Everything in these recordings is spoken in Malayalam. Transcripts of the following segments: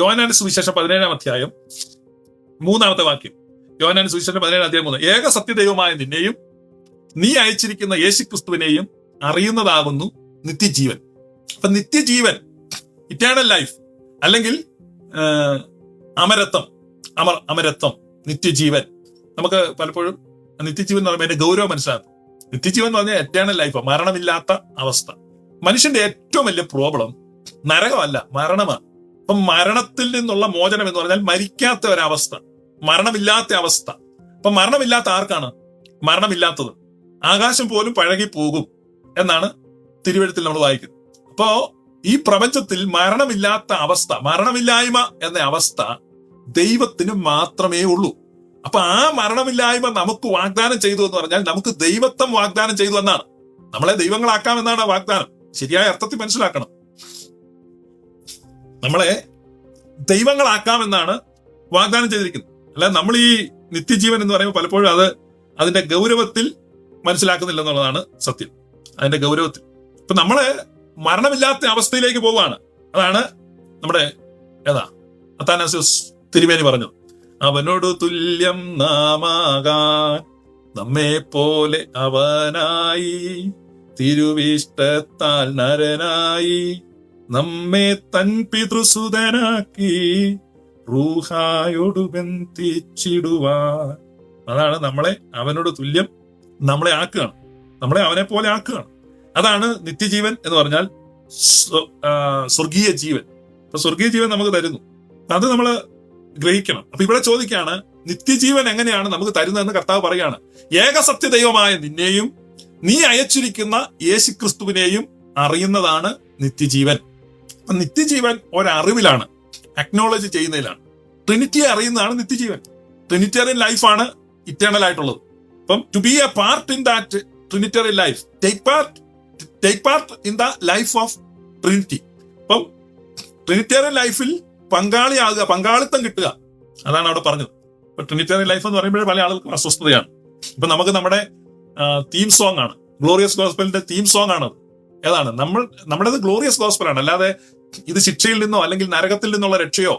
യോഹന്നാന്റെ സുവിശേഷം 17-ാം അധ്യായം 3-ാമത്തെ വാക്യം. യോഹന്നാന്റെ സുവിശേഷം 17-ാം അധ്യായം 3. ഏക സത്യദൈവമായ നിന്നെയും നീ അയച്ചിരിക്കുന്ന യേശുക്രിസ്തുവിനെയും അറിയുന്നതാകുന്നു നിത്യജീവൻ. അപ്പൊ നിത്യജീവൻ, ഇറ്റേണൽ ലൈഫ്, അല്ലെങ്കിൽ അമരത്വം, നിത്യജീവൻ. നമുക്ക് പലപ്പോഴും നിത്യജീവൻ എന്ന് പറയുമ്പോൾ അതിന്റെ ഗൗരവം മനസ്സിലാക്കും. നിത്യജീവൻ എന്ന് പറഞ്ഞാൽ എറ്റേണൽ ലൈഫ്, മരണമില്ലാത്ത അവസ്ഥ. മനുഷ്യന്റെ ഏറ്റവും വലിയ പ്രോബ്ലം നരകമല്ല, മരണമാണ്. അപ്പൊ മരണത്തിൽ നിന്നുള്ള മോചനം എന്ന് പറഞ്ഞാൽ മരിക്കാത്ത ഒരവസ്ഥ, മരണമില്ലാത്ത അവസ്ഥ. അപ്പൊ മരണമില്ലാത്ത ആർക്കാണ്? മരണമില്ലാത്തത്. ആകാശം പോലും പഴകി പോകും എന്നാണ് തിരുവെഴുത്തിൽ നമ്മൾ വായിക്കുന്നത്. അപ്പോ ഈ പ്രപഞ്ചത്തിൽ മരണമില്ലാത്ത അവസ്ഥ, മരണമില്ലായ്മ എന്ന അവസ്ഥ ദൈവത്തിന് മാത്രമേ ഉള്ളൂ. അപ്പൊ ആ മരണമില്ലായ്മ നമുക്ക് വാഗ്ദാനം ചെയ്തു എന്ന് പറഞ്ഞാൽ നമുക്ക് ദൈവത്വം വാഗ്ദാനം ചെയ്തു എന്നാണ്. നമ്മളെ ദൈവങ്ങളാക്കാമെന്നാണ് വാഗ്ദാനം. ശരിയായ അർത്ഥത്തിൽ മനസ്സിലാക്കണം. നമ്മളെ ദൈവങ്ങളാക്കാമെന്നാണ് വാഗ്ദാനം ചെയ്തിരിക്കുന്നത്. അല്ല, നമ്മൾ ഈ നിത്യജീവൻ എന്ന് പറയുമ്പോൾ പലപ്പോഴും അതിന്റെ ഗൗരവത്തിൽ മനസ്സിലാക്കുന്നില്ല എന്നുള്ളതാണ് സത്യം. അതിന്റെ ഗൗരവത്തിൽ ഇപ്പൊ നമ്മള് മരണമില്ലാത്ത അവസ്ഥയിലേക്ക് പോവുകയാണ്. അതാണ് നമ്മുടെ അത്താനാസ്യോസ് തിരുമേനി പറഞ്ഞത്. അവനോട് തുല്യം നാമാകാൻ നമ്മെ പോലെ അവനായി, തിരുവിഷ്ടത്താൽ നരനായി നമ്മെ തൻ പിതൃസുതനാക്കി, റൂഹായോടു ബന്ധിച്ചിടുവാൻ. അതാണ് നമ്മളെ അവനോട് തുല്യം നമ്മളെ ആക്കുകയാണ്, നമ്മളെ അവനെ പോലെ ആക്കുകയാണ്. അതാണ് നിത്യജീവൻ എന്ന് പറഞ്ഞാൽ സ്വർഗീയ ജീവൻ. അപ്പൊ സ്വർഗീയ ജീവൻ നമുക്ക് തരുന്നു, അത് നമ്മൾ ഗ്രഹിക്കണം. അപ്പൊ ഇവിടെ ചോദിക്കുകയാണ്, നിത്യജീവൻ എങ്ങനെയാണ് നമുക്ക് തരുന്നതെന്ന് കർത്താവ് പറയാണ്. ഏകസത്യ ദൈവമായ നിന്നെയും നീ അയച്ചിരിക്കുന്ന യേശുക്രിസ്തുവിനെയും അറിയുന്നതാണ് നിത്യജീവൻ. അപ്പൊ നിത്യജീവൻ ഒരറിവിലാണ്, അക്നോളജ് ചെയ്യുന്നതിലാണ്. ട്രിനിറ്റിയെ അറിയുന്നതാണ് നിത്യജീവൻ. ട്രിനിറ്റേറിയൻ ലൈഫാണ് ഇറ്റേണൽ ആയിട്ടുള്ളത്. അപ്പം to be a part in that Trinitarian life, take part in the life of Trinity. അപ്പം ട്രിനിറ്റേറിയൻ ലൈഫിൽ പങ്കാളിയാകുക, പങ്കാളിത്തം കിട്ടുക, അതാണ് അവിടെ പറഞ്ഞത്. ഇപ്പൊ ട്രിനിറ്റേറിയൻ ലൈഫ് എന്ന് പറയുമ്പോഴേ പല ആളുകൾക്കും അസ്വസ്ഥതയാണ്. ഇപ്പൊ നമുക്ക് നമ്മുടെ തീം സോങ് ആണ്, ഗ്ലോറിയസ് ഗോസ്പലിന്റെ തീം സോങ് ആണ്. ഏതാണ്? നമ്മുടേത് ഗ്ലോറിയസ് ഗോസ്പലാണ്. അല്ലാതെ ഇത് ശിക്ഷയിൽ നിന്നോ അല്ലെങ്കിൽ നരകത്തിൽ നിന്നുള്ള രക്ഷയോ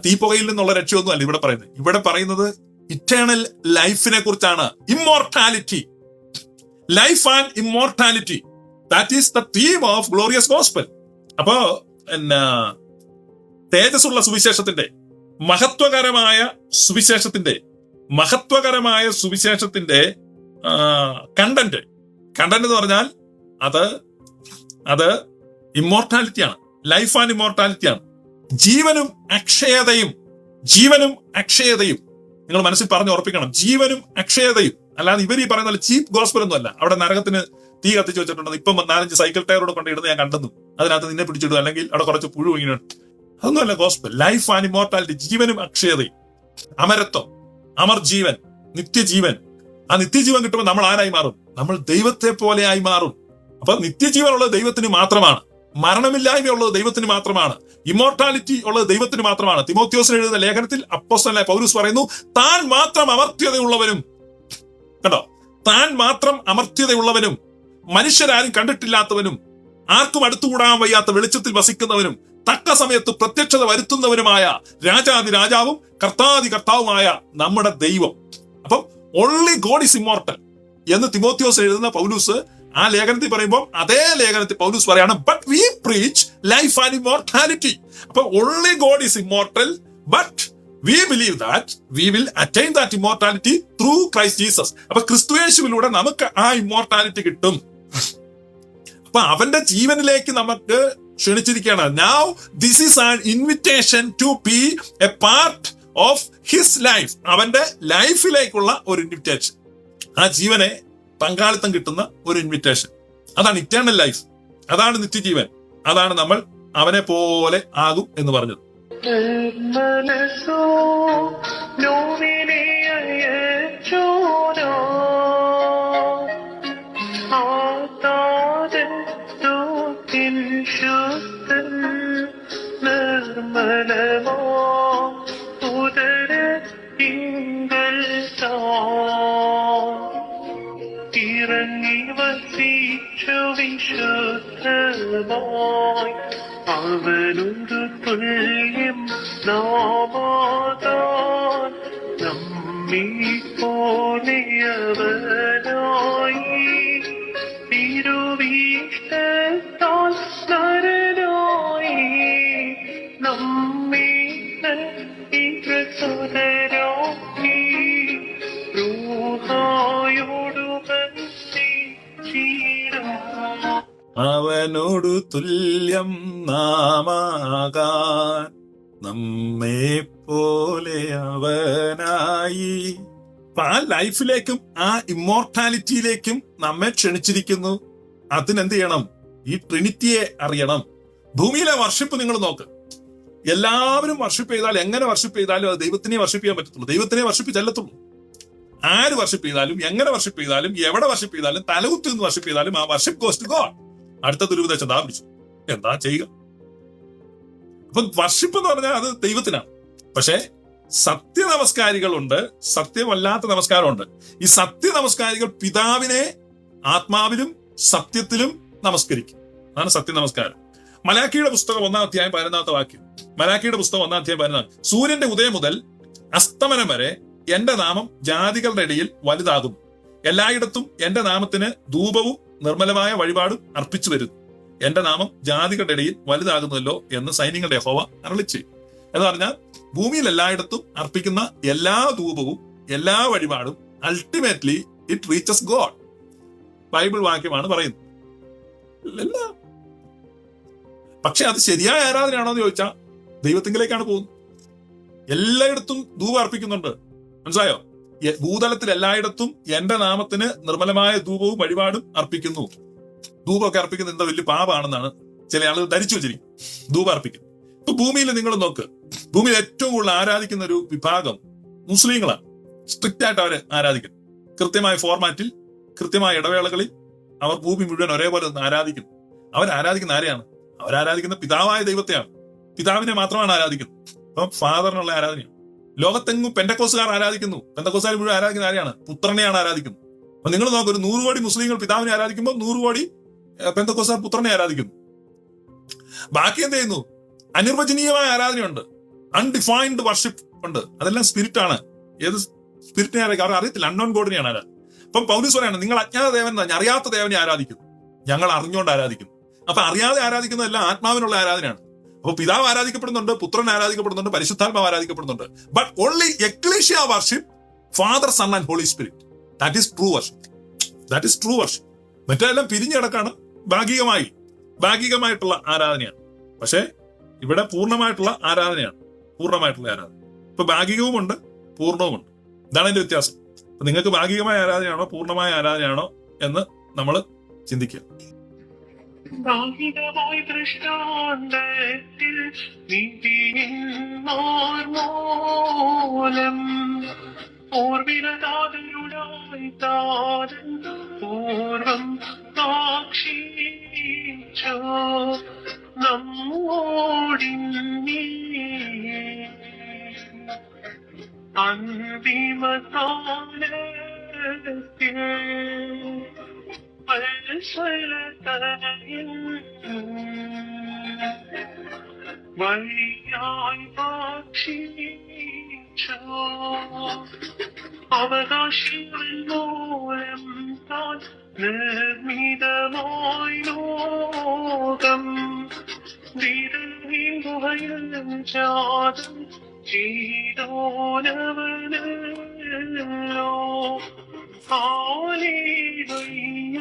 തീപ്പുകയിൽ നിന്നുള്ള രക്ഷയോ ഒന്നും അല്ല ഇവിടെ പറയുന്നത്. ഇവിടെ പറയുന്നത് ഇറ്റേണൽ ലൈഫിനെ കുറിച്ചാണ്. Immortality, life and immortality, that is the theme of glorious gospel. അപ്പോ തേജസ്സുള്ള സുവിശേഷത്തിന്റെ, മഹത്വകരമായ സുവിശേഷത്തിന്റെ കണ്ടന്റ് എന്ന് പറഞ്ഞാൽ അത് ഇമ്മോർട്ടാലിറ്റിയാണ്, ലൈഫ് ആൻഡ് ഇമ്മോർട്ടാലിറ്റിയാണ്. ജീവനും അക്ഷയതയും നിങ്ങൾ മനസ്സിൽ പറഞ്ഞു ഉറപ്പിക്കണം. ജീവനും അക്ഷയതയും. അല്ലാതെ ഇവർ ഈ പറയുന്ന ചീപ്പ് ഗോസ്പൽ ഒന്നും അല്ല. അവിടെ നരകത്തിന് തീ കത്തിച്ച് വെച്ചിട്ടുണ്ടെന്ന് ഇപ്പം 4-5 സൈക്കിൾ ടയറോട് കൊണ്ടിടുന്നത് ഞാൻ കണ്ടെന്നു, അതിനകത്ത് നിന്നെ പിടിച്ചിടുക, അല്ലെങ്കിൽ അവിടെ കുറച്ച് പുഴു ഇങ്ങനെ, അതൊന്നുമല്ല ഗോസ്പൽ. ലൈഫ് ആൻഡ് ഇമ്മോർട്ടാലിറ്റി, ജീവനും അക്ഷയതയും, അമരത്വം, അമർ ജീവൻ, നിത്യജീവൻ. ആ നിത്യജീവൻ കിട്ടുമ്പോൾ നമ്മൾ ആരായി മാറും? നമ്മൾ ദൈവത്തെ പോലെ ആയി മാറും. അപ്പൊ നിത്യജീവൻ ഉള്ളത് ദൈവത്തിന് മാത്രമാണ്, മരണമില്ലായ്മ ഉള്ളത് ദൈവത്തിന് മാത്രമാണ്, ഇമ്മോർട്ടാലിറ്റി ഉള്ളത് ദൈവത്തിന് മാത്രമാണ്. തിമോത്തിയോസിന് എഴുതുന്ന ലേഖനത്തിൽ അപ്പോസ്തലനായ പൗലോസ് പറയുന്നു, താൻ മാത്രം അമർത്യതയുള്ളവനും, കണ്ടോ, താൻ മാത്രം അമർത്യതയുള്ളവനും, മനുഷ്യരാരും കണ്ടിട്ടില്ലാത്തവനും, ആർക്കും അടുത്തുകൂടാൻ വയ്യാത്ത വെളിച്ചത്തിൽ വസിക്കുന്നവനും, തക്ക സമയത്ത് പ്രത്യക്ഷത വരുത്തുന്നവനുമായ രാജാതി രാജാവും കർത്താതി കർത്താവുമായ നമ്മുടെ ദൈവം. അപ്പം ഓൺലി ഗോഡ് ഈസ് ഇമ്മോർട്ടൽ എന്ന് തിമോത്തിയോസ് എഴുതുന്ന പൗലൂസ് ആ ലേഖനത്തിൽ പറയുമ്പോൾ അതേ ലേഖനത്തിൽ പൗലൂസ് പറയാണ്, but we preach life and immortality. അപ്പൊ only God is immortal, but we believe that we will attain that immortality through Christ Jesus. അപ്പൊ ക്രിസ്തുയേശുവിലൂടെ നമുക്ക് ആ ഇമ്മോർട്ടാലിറ്റി കിട്ടും. അപ്പൊ അവന്റെ ജീവനിലേക്ക് നമുക്ക് ക്ഷണിച്ചിരിക്കുകയാണ്. Now this is an invitation to be a part of his life. അവന്റെ ലൈഫിലേക്കുള്ള ഒരു ഇൻവിറ്റേഷൻ, ആ ജീവനെ പങ്കാളിത്തം കിട്ടുന്ന ഒരു ഇൻവിറ്റേഷൻ. അതാണ് ഇറ്റേണൽ ലൈഫ്, അതാണ് നിത്യജീവൻ, അതാണ് നമ്മൾ അവനെ പോലെ ആകും എന്ന് പറഞ്ഞത്. മനസ്സോ നോവിനെ അയച്ചോനോ ആതാതൻ ദൂതിൻ ശുദ്ധൻ നിർമ്മലമോ ഉദര തിങ്കൾ ഇറങ്ങി വസിച്ചു വിശുദ്ധമായി അവനോട് തുല്യം നാമാതാൻ നമ്മെ പോലെയവനായി തിരുവീഷ്ടത്താൽ നരനായി നമ്മെ സോദരാക്കി റൂഹായോടു ബന്ധിച്ചിടും. അവനോടു തുല്യം നാമാകാൻ നമ്മെ പോലെ അവനായി. ആ ലൈഫിലേക്കും ആ ഇമ്മോർട്ടാലിറ്റിയിലേക്കും നമ്മെ ക്ഷണിച്ചിരിക്കുന്നു. അതിനെന്ത് ചെയ്യണം? ഈ ട്രിനിറ്റിയെ അറിയണം. ഭൂമിയിലെ വർഷിപ്പ് നിങ്ങൾ നോക്ക്. എല്ലാവരും വർഷിപ്പ് ചെയ്താൽ, എങ്ങനെ വർഷിപ്പ് ചെയ്താലും അത് ദൈവത്തിനെ വർഷിപ്പ് ചെയ്യാൻ പറ്റത്തുള്ളൂ. ദൈവത്തിനെ വർഷിപ്പ് ചെല്ലത്തുള്ളൂ. ആര് വർഷിപ്പ് ചെയ്താലും, എങ്ങനെ വർഷിപ്പ് ചെയ്താലും, എവിടെ വർഷിപ്പ് ചെയ്താലും, തലകുത്തി നിന്ന് വർഷിപ്പ് ചെയ്താലും ആ വർഷിപ്പ് ഗോസ് ടു ഗോഡ്. അടുത്ത ദുരുപദേശം ദാ പിടിച്ചു. എന്താ ചെയ്യുക? അപ്പൊ വർഷിപ്പ് എന്ന് പറഞ്ഞാൽ അത് ദൈവത്തിനാണ്. പക്ഷേ സത്യ നമസ്കാരികളുണ്ട്, സത്യമല്ലാത്ത നമസ്കാരമുണ്ട്. ഈ സത്യ നമസ്കാരികൾ പിതാവിനെ ആത്മാവിലും സത്യത്തിലും നമസ്കരിക്കും. അതാണ് സത്യ നമസ്കാരം. മലാക്കിയുടെ പുസ്തകം 1:11 വാക്യം. മലാക്കിയുടെ പുസ്തകം 1:11. സൂര്യന്റെ ഉദയം മുതൽ അസ്തമനം വരെ എന്റെ നാമം ജാതികളുടെ ഇടയിൽ വലുതാകുന്നു. എല്ലായിടത്തും എന്റെ നാമത്തിന് ധൂപവും നിർമ്മലമായ വഴിപാടും അർപ്പിച്ചു വരുന്നു. എന്റെ നാമം ജാതികളുടെ ഇടയിൽ വലുതാകുന്നല്ലോ എന്ന് സൈന്യങ്ങളുടെ യഹോവ അരുളിച്ചെയ്യും. എന്ന് പറഞ്ഞാൽ ഭൂമിയിൽ എല്ലായിടത്തും അർപ്പിക്കുന്ന എല്ലാ ധൂപവും എല്ലാ വഴിപാടും ultimately it reaches God. Bible വാക്യമാണ് പറയുന്നത്. പക്ഷെ അത് ശരിയായ ആരാധനയാണോ എന്ന് ചോദിച്ചാൽ ദൈവത്തിങ്കിലേക്കാണ് പോകുന്നത്. എല്ലായിടത്തും ധൂപം അർപ്പിക്കുന്നുണ്ട്. മനസ്സിലായോ? ഭൂതലത്തിൽ എല്ലായിടത്തും എന്റെ നാമത്തിന് നിർമ്മലമായ ധൂപവും വഴിപാടും അർപ്പിക്കുന്നു. ധൂപമൊക്കെ അർപ്പിക്കുന്നത് എന്താ വലിയ പാപമാണെന്നാണ് ചില ആളുകൾ ധരിച്ചു വെച്ചിരിക്കും. ധൂപം അർപ്പിക്കുന്നു. ഇപ്പൊ ഭൂമിയിൽ നിങ്ങൾ നോക്ക്, ഭൂമിയിൽ ഏറ്റവും കൂടുതൽ ആരാധിക്കുന്ന ഒരു വിഭാഗം മുസ്ലിങ്ങളാണ്. സ്ട്രിക്റ്റ് ആയിട്ട് അവരെ ആരാധിക്കും. കൃത്യമായ ഫോർമാറ്റിൽ, കൃത്യമായ ഇടവേളകളിൽ അവർ ഭൂമി മുഴുവൻ ഒരേപോലെ ആരാധിക്കും. അവരാരാധിക്കുന്ന ആരെയാണ്? അവരാരാധിക്കുന്ന പിതാവായ ദൈവത്തെയാണ്. പിതാവിനെ മാത്രമാണ് ആരാധിക്കുന്നത്. അപ്പം ഫാദറിനുള്ള ആരാധനയാണ്. ലോകത്തെങ്ങും പെന്തക്കോസ്തുകാർ ആരാധിക്കുന്നു. പെന്തക്കോസ്തുകാർ മുഴുവൻ ആരാധിക്കുന്ന ആരെയാണ്? പുത്രനെയാണ് ആരാധിക്കുന്നത്. അപ്പൊ നിങ്ങൾ നോക്ക്, ഒരു 100 കോടി മുസ്ലിങ്ങൾ പിതാവിനെ ആരാധിക്കുമ്പോൾ 100 കോടി പെന്തക്കോസ്തുകാർ പുത്രനെ ആരാധിക്കുന്നു. ബാക്കി എന്ത് ചെയ്യുന്നു? അനിർവചനീയമായ ആരാധനയുണ്ട്. അൺഡിഫൈൻഡ് വർഷിപ്പ് ഉണ്ട്. അതെല്ലാം സ്പിരിറ്റ് ആണ്. ഏത് സ്പിരിറ്റിനെ ആരാധിക്കും? അവർ അറിയത്തില്ല. അൺനോൺ ഗോഡിനെയാണ് ആരാധന. അപ്പം പൗലോസ് പറയാണ്, നിങ്ങൾ അജ്ഞാത ദേവൻ, അറിയാത്ത ദേവനെ ആരാധിക്കുന്നു. ഞങ്ങൾ അറിഞ്ഞുകൊണ്ട് ആരാധിക്കുന്നു. അപ്പൊ അറിയാതെ ആരാധിക്കുന്നതെല്ലാം ആത്മാവിനുള്ള ആരാധനയാണ്. അപ്പൊ പിതാവ് ആരാധിക്കപ്പെടുന്നുണ്ട്, പുത്രൻ ആരാധിക്കപ്പെടുന്നുണ്ട്, പരിശുദ്ധാത്മാവ് ആരാധിക്കപ്പെടുന്നുണ്ട്. But only ecclesia worship Father, Son and Holy Spirit. That is true worship. That is true worship. മറ്റെല്ലാം പിരിഞ്ഞു കിടക്കാണ്. ഭാഗികമായിട്ടുള്ള ആരാധനയാണ്. പക്ഷേ ഇവിടെ പൂർണ്ണമായിട്ടുള്ള ആരാധനയാണ്. പൂർണ്ണമായിട്ടുള്ള ആരാധന. ഇപ്പൊ ഭാഗികവുമുണ്ട്, പൂർണ്ണവുമുണ്ട്. ഇതാണ് അതിന്റെ വ്യത്യാസം. അപ്പൊ നിങ്ങൾക്ക് ഭാഗികമായ ആരാധനയാണോ പൂർണ്ണമായ ആരാധനയാണോ എന്ന് നമ്മൾ ചിന്തിക്കുക. ഭാഗികമായി ദൃഷ്ടാന്തത്തിൽ നീതിന്മാർമൂലം ഓർവിരതാതനുടായി താതൻ പൂർവം സാക്ഷിച്ചോ നമ്മോടിന്നീ അന്തിമകാലത്തിൽ വഴിയായി സാക്ഷിച്ചോ അവകാശികൾ മൂലം താൻ നിർമ്മിതമായി ലോകം വിരലിൻ ഗുഹയിൽ ജാതം ചെയ്തോനവനല്ലോ. ഹല്ലേലൂയ,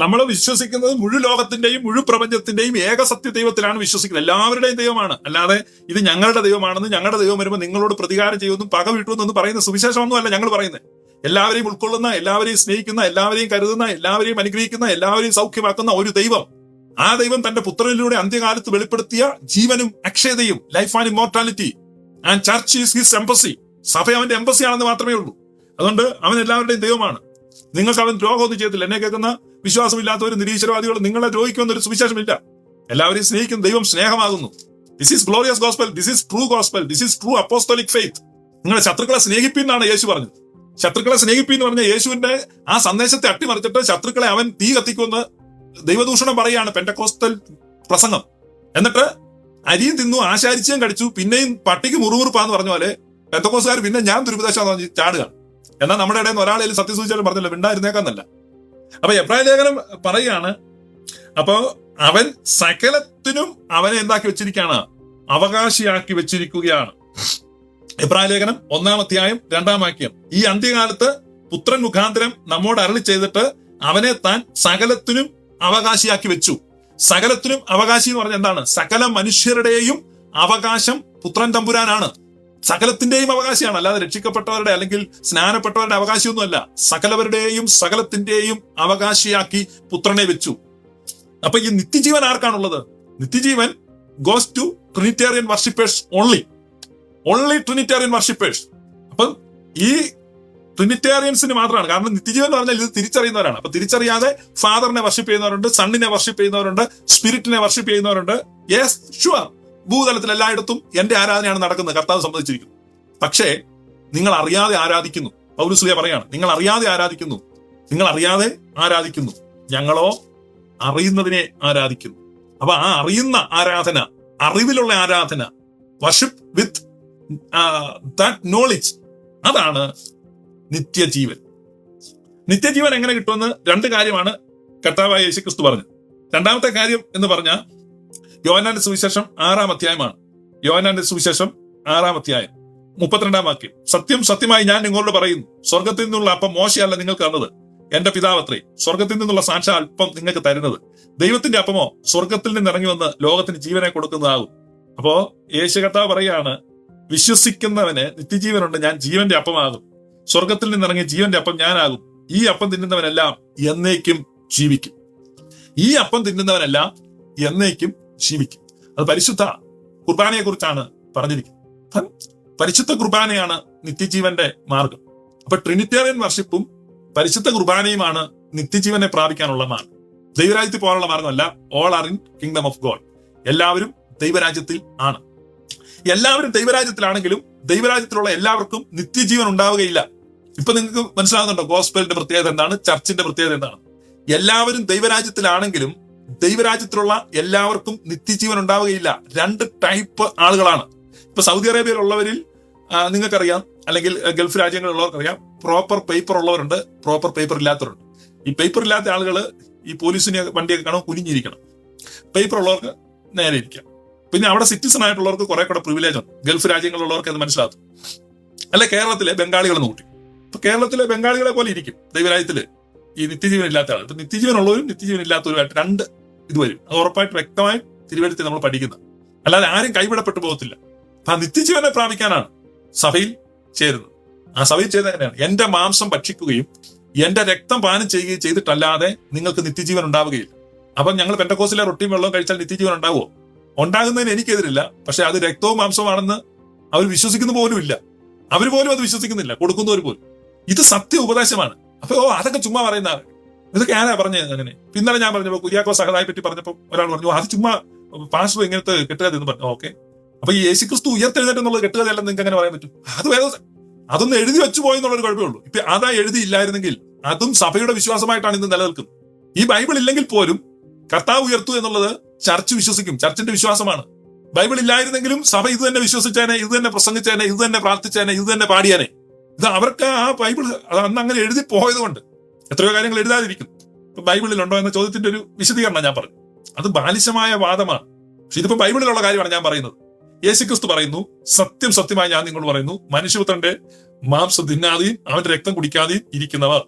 നമ്മൾ വിശ്വസിക്കുന്നത് മുഴു ലോകത്തിന്റെയും മുഴു പ്രപഞ്ചത്തിന്റെയും ഏക സത്യ ദൈവത്തിലാണ് വിശ്വസിക്കുന്നത്. എല്ലാവരുടെയും ദൈവമാണ്. അല്ലാതെ ഇത് ഞങ്ങളുടെ ദൈവമാണെന്ന്, ഞങ്ങളുടെ ദൈവം വരുമ്പോൾ നിങ്ങളോട് പ്രതികാരം ചെയ്യുമെന്നും പക വീട്ടുമെന്നും പറയുന്ന സുവിശേഷമൊന്നും അല്ല ഞങ്ങൾ പറയുന്നത്. എല്ലാവരെയും ഉൾക്കൊള്ളുന്ന, എല്ലാവരെയും സ്നേഹിക്കുന്ന, എല്ലാവരെയും കരുതുന്ന, എല്ലാവരെയും അനുഗ്രഹിക്കുന്ന, എല്ലാവരെയും സൗഖ്യമാക്കുന്ന ഒരു ദൈവം. ആ ദൈവം തന്റെ പുത്രനിലൂടെ അന്ത്യകാലത്ത് വെളിപ്പെടുത്തിയ ജീവനും അക്ഷയതയും, life and immortality. And church is his embassy. സഭ അവന്റെ എംബസി ആണെന്ന് മാത്രമേ ഉള്ളൂ. അതുകൊണ്ട് അവൻ എല്ലാവരുടെയും ദൈവമാണ്. നിങ്ങൾക്ക് അവൻ ദ്രോഹമൊന്നും ചെയ്യത്തില്ല. എന്നെ കേൾക്കുന്ന വിശ്വാസമില്ലാത്തവരും നിരീശ്വരവാദികളും നിങ്ങളെ ദ്രോഹിക്കുമെന്നൊരു സുവിശേഷമില്ല. എല്ലാവരെയും സ്നേഹിക്കുന്ന ദൈവം സ്നേഹമാകുന്നു. This is glorious gospel. This is true gospel. This is true apostolic faith. നിങ്ങളുടെ ശത്രുക്കളെ സ്നേഹിപ്പിന്നാണ് യേശു പറഞ്ഞത്. ശത്രുക്കളെ സ്നേഹിപ്പി എന്ന് പറഞ്ഞ യേശുവിന്റെ ആ സന്ദേശത്തെ അട്ടിമറിച്ചിട്ട് ശത്രുക്കളെ അവൻ തീ കത്തിക്കുമെന്ന് ദൈവദൂഷണം പറയുകയാണ് പെന്തക്കോസ്തൽ പ്രസംഗം. എന്നിട്ട് അരിയും തിന്നു ആശാരിച്ചും കടിച്ചു, പിന്നെയും പട്ടിക്ക് മുറുമുറുപ്പാന്ന് പറഞ്ഞ പോലെ പെന്തക്കോസ്തുകാർ പിന്നെ ഞാൻ ദുരുപദേശം ചാടുക. എന്നാൽ നമ്മുടെ ഇടയിൽ നിന്ന് ഒരാളെയും സത്യസൂചിച്ചാലും പറഞ്ഞില്ല, മിണ്ടായിരുന്നേക്കാന്നല്ല. അപ്പൊ എബ്രായ ലേഖനം പറയുകയാണ്, അപ്പോ അവൻ സകലത്തിനും അവനെ എന്താക്കി വെച്ചിരിക്കുകയാണ്? അവകാശിയാക്കി വെച്ചിരിക്കുകയാണ്. എബ്രായ ലേഖനം 1-ാം അധ്യായം 2-ാം വാക്യം. ഈ അന്ത്യകാലത്ത് പുത്രൻ മുഖാന്തരം നമ്മോട് അരുളി ചെയ്തിട്ട് അവനെ താൻ സകലത്തിനും അവകാശിയാക്കി വെച്ചു. സകലത്തിനും അവകാശി എന്ന് പറഞ്ഞാൽ എന്താണ്? സകല മനുഷ്യരുടെയും അവകാശം പുത്രൻ തമ്പുരാനാണ്. സകലത്തിന്റെയും അവകാശിയാണ്, അല്ലാതെ രക്ഷിക്കപ്പെട്ടവരുടെ അല്ലെങ്കിൽ സ്നാനപ്പെട്ടവരുടെ അവകാശിയൊന്നുമല്ല. സകലവരുടെയും സകലത്തിന്റെയും അവകാശിയാക്കി പുത്രനെ വെച്ചു. അപ്പൊ ഈ നിത്യജീവൻ ആർക്കാണുള്ളത്? നിത്യജീവൻ goes to Trinitarian worshippers only Trinitarian worshippers. അപ്പം ഈ ട്രിനിറ്റേറിയൻസിന് മാത്രമാണ്. കാരണം നിത്യജീവൻ എന്ന് പറഞ്ഞാൽ ഇത് തിരിച്ചറിയുന്നവരാണ്. അപ്പൊ തിരിച്ചറിയാതെ ഫാദറിനെ വർഷിപ്പ് ചെയ്യുന്നവരുണ്ട്, സണ്ണിനെ വർഷിപ്പ് ചെയ്യുന്നവരുണ്ട്, സ്പിരിറ്റിനെ വർഷിപ്പ് ചെയ്യുന്നവരുണ്ട്. യെസ്, ഷുവർ, ഭൂതലത്തിൽ എല്ലായിടത്തും എന്റെ ആരാധനയാണ് നടക്കുന്നത്, കർത്താവ് സമ്മതിച്ചിരിക്കുന്നു. പക്ഷേ നിങ്ങൾ അറിയാതെ ആരാധിക്കുന്നു. പൗലോസ് പറയാണ്, നിങ്ങൾ അറിയാതെ ആരാധിക്കുന്നു, ഞങ്ങളോ അറിയുന്നതിനെ ആരാധിക്കുന്നു. അപ്പൊ ആ അറിയുന്ന ആരാധന, അറിവിലുള്ള ആരാധന, വർഷിപ്പ് വിത്ത് ദാറ്റ് നോളജ്, അതാണ് നിത്യജീവൻ. നിത്യജീവൻ എങ്ങനെ കിട്ടുമെന്ന് 2 കാര്യമാണ് കർത്താവായ യേശുക്രിസ്തു പറഞ്ഞത്. രണ്ടാമത്തെ കാര്യം എന്ന് പറഞ്ഞാൽ യോഹന്നാന്റെ സുവിശേഷം 6-ാം അധ്യായമാണ്. യോഹന്നാന്റെ സുവിശേഷം 6-ാം അധ്യായം 32-ാം വാക്യം. സത്യം സത്യമായി ഞാൻ നിങ്ങളോട് പറയുന്നു, സ്വർഗത്തിൽ നിന്നുള്ള അപ്പം മോശയല്ല നിങ്ങൾക്ക് തന്നത്, എന്റെ പിതാവത്രേ. സ്വർഗത്തിൽ നിന്നുള്ള സാക്ഷാൽ അല്പം നിങ്ങൾക്ക് തരുന്നത്. ദൈവത്തിന്റെ അപ്പമോ സ്വർഗത്തിൽ നിന്ന് ഇറങ്ങി വന്ന് ലോകത്തിന് ജീവനെ കൊടുക്കുന്നതാകും. അപ്പോ യേശു കർത്താവ് പറയാണ്, വിശ്വസിക്കുന്നവന് നിത്യജീവനുണ്ട്, ഞാൻ ജീവന്റെ അപ്പമാകും. സ്വർഗത്തിൽ നിന്നിറങ്ങിയ ജീവന്റെ അപ്പം ഞാനാകും. ഈ അപ്പം തിന്നുന്നവനെല്ലാം എന്നേക്കും ജീവിക്കും. ഈ അപ്പം തിന്നുന്നവനെല്ലാം എന്നേക്കും ജീവിക്കും. അത് പരിശുദ്ധ കുർബാനയെ കുറിച്ചാണ് പറഞ്ഞിരിക്കുന്നത്. പരിശുദ്ധ കുർബാനയാണ് നിത്യജീവന്റെ മാർഗം. അപ്പൊ ട്രിനിറ്റേറിയൻ വർഷിപ്പും പരിശുദ്ധ കുർബാനയുമാണ് നിത്യജീവനെ പ്രാപിക്കാനുള്ള മാർഗം. ദൈവരാജ്യത്തിൽ പോകാനുള്ള മാർഗമല്ല. All are in kingdom of God. എല്ലാവരും ദൈവരാജ്യത്തിൽ ആണ്. എല്ലാവരും ദൈവരാജ്യത്തിലാണെങ്കിലും ദൈവരാജ്യത്തിലുള്ള എല്ലാവർക്കും നിത്യജീവൻ ഉണ്ടാവുകയില്ല. ഇപ്പൊ നിങ്ങൾക്ക് മനസ്സിലാകുന്നുണ്ടോ ഗോസ്പലിന്റെ പ്രത്യേകത എന്താണ്, ചർച്ചിന്റെ പ്രത്യേകത എന്താണ്? എല്ലാവരും ദൈവരാജ്യത്തിലാണെങ്കിലും ദൈവരാജ്യത്തിലുള്ള എല്ലാവർക്കും നിത്യജീവൻ ഉണ്ടാവുകയില്ല. 2 ടൈപ്പ് ആളുകളാണ്. ഇപ്പൊ സൗദി അറേബ്യയിലുള്ളവരിൽ നിങ്ങൾക്കറിയാം, അല്ലെങ്കിൽ ഗൾഫ് രാജ്യങ്ങളിലുള്ളവർക്കറിയാം, പ്രോപ്പർ പേപ്പർ ഉള്ളവരുണ്ട്, പ്രോപ്പർ പേപ്പർ ഇല്ലാത്തവരുണ്ട്. ഈ പേപ്പർ ഇല്ലാത്ത ആളുകൾ ഈ പോലീസിനെ വണ്ടിയൊക്കെ കാണുമ്പോൾ കുനിഞ്ഞിരിക്കണം. പേപ്പർ ഉള്ളവർക്ക് നേരെ ഇരിക്കാം. പിന്നെ അവിടെ സിറ്റിസൺ ആയിട്ടുള്ളവർക്ക് കുറെ കൂടെ പ്രിവിലേജ് ഉണ്ട്. ഗൾഫ് രാജ്യങ്ങളിലുള്ളവർക്ക് അത് മനസ്സിലാകും. അല്ലെ കേരളത്തിലെ ബംഗാളികൾ നോക്കി, ഇപ്പൊ കേരളത്തിലെ ബംഗാളികളെ പോലെ ഇരിക്കും ദൈവരാജ്യത്തില് ഈ നിത്യജീവൻ ഇല്ലാത്ത ആൾ. ഇപ്പൊ നിത്യജീവൻ ഉള്ളവരും നിത്യജീവൻ ഇല്ലാത്തവരുമായിട്ട് 2 ഇത് വരും. അത് ഉറപ്പായിട്ട് വ്യക്തമായി തിരുവഴുത്തിൽ നമ്മൾ പഠിക്കുന്നത്. അല്ലാതെ ആരും കൈവിടപ്പെട്ടു പോകത്തില്ല. അപ്പൊ ആ നിത്യജീവനെ പ്രാപിക്കാനാണ് സഭയിൽ ചേരുന്നത്. ആ സഭയിൽ ചെയ്ത തന്നെയാണ്, എന്റെ മാംസം ഭക്ഷിക്കുകയും എന്റെ രക്തം പാനം ചെയ്യുകയും ചെയ്തിട്ടല്ലാതെ നിങ്ങൾക്ക് നിത്യജീവൻ ഉണ്ടാവുകയില്ല. അപ്പൊ ഞങ്ങൾ പെന്തക്കോസ്തിലെ റൊട്ടിയും വെള്ളവും കഴിച്ചാൽ നിത്യജീവൻ ഉണ്ടാവുമോ? ഉണ്ടാകുന്നതിന് എനിക്കെതിരില്ല. പക്ഷെ അത് രക്തവും മാംസവുമാണെന്ന് അവർ വിശ്വസിക്കുന്ന പോലും ഇല്ല. അവർ പോലും അത് വിശ്വസിക്കുന്നില്ല, കൊടുക്കുന്നവർ പോലും. ഇത് സത്യ ഉപദേശമാണ്. അപ്പൊ അതൊക്കെ ചുമ്മാ പറയുന്നതാണ്. ഇതൊക്കെ ആരാ പറഞ്ഞത്? അങ്ങനെ ഇന്നലെ ഞാൻ പറഞ്ഞപ്പോ കുര്യാക്കോസ് സഹതായെ പറ്റി പറഞ്ഞപ്പോ ഒരാൾ പറഞ്ഞു, അത് ചുമ്മാ പാസ്റ്റർ ഇങ്ങനത്തെ കെട്ടുകഥ എന്ന് പറഞ്ഞു. ഓക്കെ, അപ്പൊ ഈ യേശുക്രിസ്തു ഉയർത്തെഴുന്നേറ്റെന്നുള്ളത് കെട്ടുകഥയല്ലെന്ന് നിങ്ങൾക്ക് അങ്ങനെ പറയാൻ പറ്റും? അത് വേറെ അതൊന്നും എഴുതി വെച്ചു പോയി എന്നുള്ളൊരു കുഴപ്പമേ ഉള്ളൂ. ഇപ്പൊ അതാ എഴുതിയില്ലായിരുന്നെങ്കിൽ അതും സഭയുടെ വിശ്വാസമായിട്ടാണ് ഇന്ന് നിലനിൽക്കുന്നത്. ഈ ബൈബിൾ ഇല്ലെങ്കിൽ പോലും കർത്താവ് ഉയർത്തു എന്നുള്ളത് ചർച്ച് വിശ്വസിക്കും, ചർച്ചിന്റെ വിശ്വാസമാണ്. ബൈബിൾ ഇല്ലായിരുന്നെങ്കിലും സഭ ഇത് തന്നെ വിശ്വസിച്ചേനെ, ഇത് തന്നെ പ്രസംഗിച്ചേനെ, ഇത് തന്നെ പ്രാർത്ഥിച്ചേനെ, ഇത് തന്നെ പാടിയാനെ. ഇത് അവർക്ക് ആ ബൈബിൾ അന്ന് അങ്ങനെ എഴുതി പോയത് കൊണ്ട് എത്രയോ കാര്യങ്ങൾ എഴുതാതിരിക്കും. ഇപ്പൊ ബൈബിളിലുണ്ടോ എന്ന ചോദ്യത്തിന്റെ ഒരു വിശദീകരണം ഞാൻ പറഞ്ഞു. അത് ബാലിശമായ വാദമാണ്. പക്ഷെ ഇതിപ്പോ ബൈബിളിലുള്ള കാര്യമാണ് ഞാൻ പറയുന്നത്. യേശുക്രിസ്തു പറയുന്നു, സത്യം സത്യമായി ഞാൻ നിങ്ങളോട് പറയുന്നു, മനുഷ്യപുത്രന്റെ മാംസം തിന്നാതെയും അവന്റെ രക്തം കുടിക്കാതെയും ഇരിക്കുന്നവർ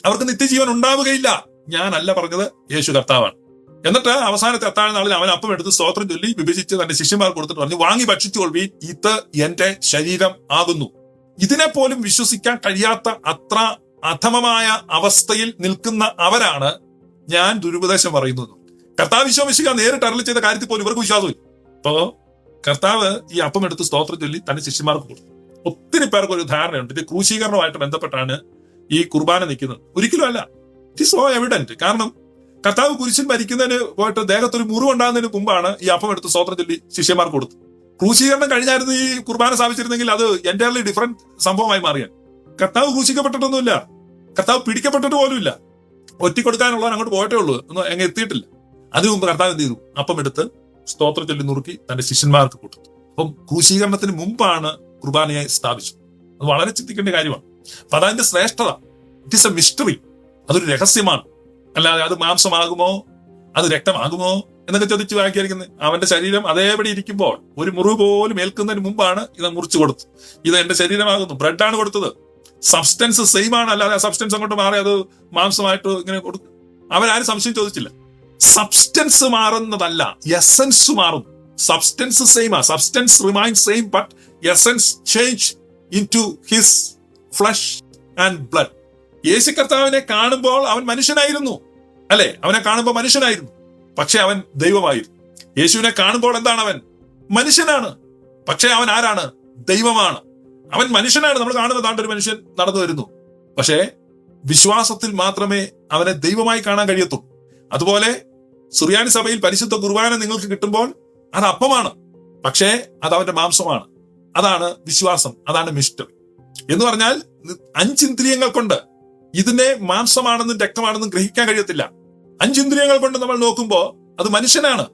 അവർക്ക് നിത്യജീവൻ ഉണ്ടാവുകയില്ല. ഞാനല്ല പറഞ്ഞത്, യേശു കർത്താവാണ്. എന്നിട്ട് അവസാനത്തെ അത്താഴ നാളിൽ അവൻ അപ്പം എടുത്ത് സ്തോത്രം ചൊല്ലി വിഭജിച്ച് തന്റെ ശിഷ്യന്മാർ കൊടുത്തിട്ട് പറഞ്ഞു, വാങ്ങി ഭക്ഷിച്ചുകൊള്ളുവീൻ, ഇത് എന്റെ ശരീരം ആകുന്നു. ഇതിനെപ്പോലും വിശ്വസിക്കാൻ കഴിയാത്ത അത്ര അധമമായ അവസ്ഥയിൽ നിൽക്കുന്ന അവരാണ് ഞാൻ ദുരുപദേശം പറയുന്നത്. കർത്താവ് വിശ്വസിക്കുക നേരിട്ട് അരുളി ചെയ്ത കാര്യത്തിൽ പോലും ഇവർക്ക് വിശ്വാസമില്ല. അപ്പോ കർത്താവ് ഈ അപ്പം എടുത്ത് സ്തോത്രം ചൊല്ലി തന്റെ ശിഷ്യന്മാർക്ക് കൊടുത്തു. ഒത്തിരി പേർക്ക് ഒരു ധാരണയുണ്ട് ഇത് ക്രൂശീകരണവുമായിട്ട് ബന്ധപ്പെട്ടാണ് ഈ കുർബാന നിൽക്കുന്നത്. ഒരിക്കലും അല്ല. It is so evident. കാരണം കർത്താവ് കുരിശിൽ മരിക്കുന്നതിന് പോയിട്ട് ദേഹത്തൊരു മുറിവുണ്ടാകുന്നതിന് മുമ്പാണ് ഈ അപ്പം എടുത്ത് സ്തോത്രം ചൊല്ലി ശിഷ്യന്മാർക്ക് കൊടുത്തു. ക്രൂശീകരണം കഴിഞ്ഞായിരുന്നു ഈ കുർബാന സ്ഥാപിച്ചിരുന്നെങ്കിൽ അത് എൻ്റയർലി ഡിഫറെന്റ് സംഭവമായി മാറിയാൽ. കർത്താവ് ക്രൂശിക്കപ്പെട്ടിട്ടൊന്നുമില്ല, കർത്താവ് പിടിക്കപ്പെട്ടിട്ട് പോലുമില്ല. ഒറ്റിക്കൊടുക്കാനുള്ളവൻ അങ്ങോട്ട് പോയിട്ടേ ഉള്ളൂ, ഒന്നും എങ്ങനെ എത്തിയിട്ടില്ല. അതിനു മുമ്പ് കർത്താവ് എന്ത് ചെയ്തു? അപ്പം എടുത്ത് സ്തോത്രം ചൊല്ലി നുറുക്കി തന്റെ ശിഷ്യന്മാർക്ക് കൊടുത്തു. അപ്പം ക്രൂശീകരണത്തിന് മുമ്പാണ് കുർബാനയെ സ്ഥാപിച്ചത്. അത് വളരെ ചിന്തിക്കേണ്ട കാര്യമാണ്. അപ്പൊ അതതിന്റെ ശ്രേഷ്ഠത. It is A mystery. അതൊരു രഹസ്യമാണ്. അല്ലാതെ അത് മാംസമാകുമോ, അത് രക്തമാകുമോ എന്നൊക്കെ ചോദിച്ചു വ്യാഖ്യാനിക്കുന്നത്. അവന്റെ ശരീരം അതേപടി ഇരിക്കുമ്പോൾ ഒരു മുറിവ് പോലും ഏൽക്കുന്നതിന് മുമ്പാണ് ഇത് മുറിച്ചു കൊടുത്തു. ഇത് എന്റെ ശരീരമാകുന്നു. ബ്രെഡാണ് കൊടുത്തത്. സബ്സ്റ്റൻസ് സെയിം ആണ്, അല്ലാതെ ആ സബ്സ്റ്റൻസ് അങ്ങോട്ട് മാറി അത് മാംസമായിട്ട് ഇങ്ങനെ കൊടുക്കും. അവരാരും സംശയം ചോദിച്ചില്ല. സബ്സ്റ്റൻസ് മാറുന്നതല്ല, എസൻസ് മാറും. Substance same ah, substance remain same, but essence change into his flesh and blood. Yeshu കർത്താവിനെ കാണുമ്പോൾ അവൻ മനുഷ്യനായിരുന്നു, അല്ലെ? അവനെ കാണുമ്പോൾ മനുഷ്യനായിരുന്നു, പക്ഷെ അവൻ ദൈവമായിരുന്നു. യേശുവിനെ കാണുമ്പോൾ എന്താണ്? അവൻ മനുഷ്യനാണ്, പക്ഷെ അവൻ ആരാണ്? ദൈവമാണ്. അവൻ മനുഷ്യനാണ്. നമ്മൾ കാണുന്ന താണ്ട് ഒരു മനുഷ്യൻ നടന്നു വരുന്നു, പക്ഷേ വിശ്വാസത്തിൽ മാത്രമേ അവനെ ദൈവമായി കാണാൻ കഴിയത്തുള്ളൂ. അതുപോലെ സുറിയാനി സഭയിൽ പരിശുദ്ധ കുർബാന നിങ്ങൾക്ക് കിട്ടുമ്പോൾ അത് അപ്പമാണ്, പക്ഷേ അത് അവന്റെ മാംസമാണ്. അതാണ് വിശ്വാസം, അതാണ് മിസ്റ്ററി എന്ന് പറഞ്ഞാൽ. 5 ഇന്ദ്രിയങ്ങൾ കൊണ്ട് ഇതിനെ മാംസമാണെന്നും രക്തമാണെന്നും ഗ്രഹിക്കാൻ കഴിയത്തില്ല. 5 ഇന്ദ്രിയങ്ങൾ കൊണ്ട് നമ്മൾ നോക്കുമ്പോൾ അത് മനുഷ്യനാണ്.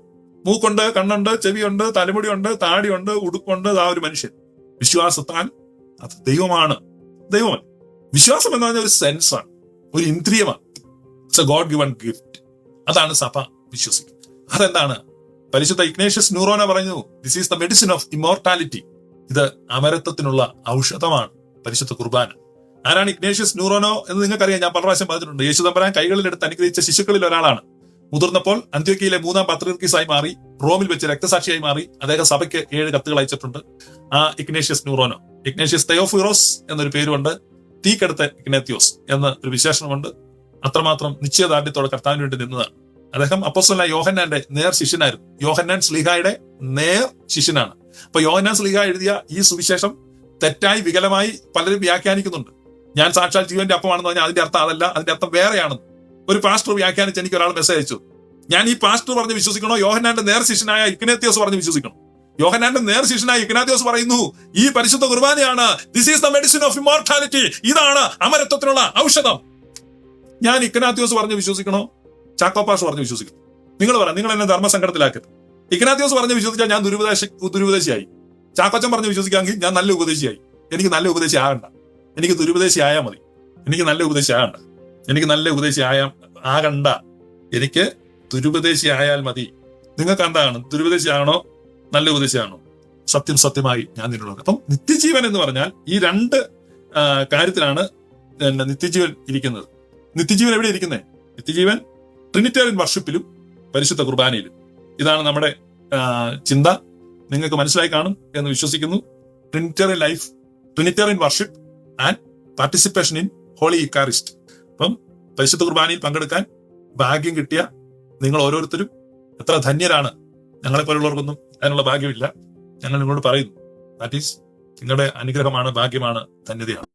മൂക്കുണ്ട്, കണ്ണുണ്ട്, ചെവിയുണ്ട്, തലമുടിയുണ്ട്, താടിയുണ്ട്, ഉടുപ്പുണ്ട്. ആ ഒരു മനുഷ്യൻ. വിശ്വാസത്താൽ അത് ദൈവമാണ്. ദൈവമല്ല. വിശ്വാസം എന്ന് പറഞ്ഞാൽ ഒരു സെൻസാണ്, ഒരു ഇന്ദ്രിയമാണ്. It's a God given gift. അതാണ് സഭ വിശ്വസിക്കുന്നത്. അതെന്താണ്? പരിശുദ്ധ ഇഗ്നേഷ്യസ് ന്യൂറോന പറഞ്ഞു, this is the medicine of immortality. ഇത് അമരത്വത്തിനുള്ള ഔഷധമാണ് പരിശുദ്ധ കുർബാന. ആരാണ് ഇഗ്നേഷ്യസ് ന്യൂറോനോ എന്ന് നിങ്ങൾക്കറിയാം. ഞാൻ പല പ്രാവശ്യം പറഞ്ഞിട്ടുണ്ട്. യേശു തമ്പുരാൻ കൈകളിലെടുത്ത് അനുഗ്രഹിച്ച ശിശുക്കളിൽ ഒരാളാണ്. മുതിർന്നപ്പോൾ അന്ത്യോക്യയിലെ 3-ാം പത്രീർക്കീസായി മാറി, റോമിൽ വെച്ച് രക്തസാക്ഷിയായി മാറി. അദ്ദേഹം സഭയ്ക്ക് 7 കത്തുകൾ അയച്ചിട്ടുണ്ട്. ആ ഇഗ്നേഷ്യസ് ന്യൂറോനോ. ഇഗ്നേഷ്യസ് തെയോഫിറോസ് എന്നൊരു പേരുണ്ട്. തീക്കെടുത്ത ഇഗ്നേത്യോസ് എന്ന ഒരു വിശേഷണമുണ്ട്. അത്രമാത്രം നിശ്ചയദാർഢ്യത്തോടെ കർത്താവിന് വേണ്ടി നിന്നതാണ്. അദ്ദേഹം അപ്പോസ്തലനായ യോഹന്നാന്റെ നേർ ശിഷ്യനായിരുന്നു. യോഹന്നാൻ ശ്ലീഹായുടെ നേർ ശിഷ്യനാണ്. അപ്പൊ യോഹന്നാൻ ശ്ലീഹ എഴുതിയ ഈ സുവിശേഷം തെറ്റായി വികലമായി പലരും വ്യാഖ്യാനിക്കുന്നുണ്ട്. ഞാൻ സാക്ഷാൽ ജീവന്റെ അപ്പമാണെന്ന് പറഞ്ഞാൽ അതിന്റെ അർത്ഥം അതല്ല, അതിന്റെ അർത്ഥം വേറെയാണെന്ന് ഒരു പാസ്റ്റർ വ്യാഖ്യാനിച്ച് എനിക്ക് ഒരാൾ മെസ്സേജ് അയച്ചു. ഞാൻ ഈ പാസ്റ്റർ പറഞ്ഞ് വിശ്വസിക്കണോ, യോഹന്നാന്റെ നേർ ശിഷ്യനായ ഇഗ്നേത്യോസ് പറഞ്ഞ് വിശ്വസിക്കണം? യോഹന്നാന്റെ നേർ ശിഷ്യനായ ഇഗ്നാത്യോസ് പറയുന്നു, ഈ പരിശുദ്ധ കുർബാനയാണ് this is the medicine of immortality. ഇതാണ് അമരത്വത്തിനുള്ള ഔഷധം. ഞാൻ ഇഗ്നാത്യോസ് പറഞ്ഞ് വിശ്വസിക്കണോ, ചാക്കോപ്പാസ് പറഞ്ഞ് വിശ്വസിക്കണം? നിങ്ങൾ പറ. നിങ്ങൾ എന്നെ ധർമ്മസങ്കടത്തിലാക്കരുത്. ഇഗ്നാത്യോസ് പറഞ്ഞ് വിശ്വസിച്ചാൽ ഞാൻ ദുരുപദേശിയായി. ചാക്കോച്ചൻ പറഞ്ഞ് വിശ്വസിക്കാമെങ്കിൽ ഞാൻ നല്ല ഉപദേശിയായി. എനിക്ക് നല്ല ഉപദേശി ആകണ്ട, എനിക്ക് ദുരുപദേശി ആയാൽ മതി. എനിക്ക് നല്ല ഉപദേശി ആകണ്ട, എനിക്ക് നല്ല ഉപദേശി ആകണ്ട, എനിക്ക് ദുരുപദേശി ആയാൽ മതി. നിങ്ങൾക്ക് എന്താണ്? ദുരുപദേശി ആകണോ, നല്ല ഉപദേശിയാണോ? സത്യം സത്യമായി ഞാൻ നിന്നോട്. അപ്പം നിത്യജീവൻ എന്ന് പറഞ്ഞാൽ ഈ 2 കാര്യത്തിലാണ് നിത്യജീവൻ ഇരിക്കുന്നത്. നിത്യജീവൻ എവിടെ ഇരിക്കുന്നത്? നിത്യജീവൻ ട്രിനിറ്റേറിയൻ വർഷിപ്പിലും പരിശുദ്ധ കുർബാനയിലും. ഇതാണ് നമ്മുടെ ചിന്ത. നിങ്ങൾക്ക് മനസ്സിലായി കാണും എന്ന് വിശ്വസിക്കുന്നു. Trinitarian life, Trinitarian worship and participation in Holy Eucharist. അപ്പം പരിശുദ്ധ കുർബാനയിൽ പങ്കെടുക്കാൻ ഭാഗ്യം കിട്ടിയ നിങ്ങൾ ഓരോരുത്തരും എത്ര ധന്യരാണ്. ഞങ്ങളെ പോലുള്ളവർക്കൊന്നും അതിനുള്ള ഭാഗ്യമില്ല. ഞങ്ങൾ നിങ്ങളോട് പറയുന്നു, ദാറ്റ് ഈസ് നിങ്ങളുടെ അനുഗ്രഹമാണ്, ഭാഗ്യമാണ്, ധന്യതയാണ്.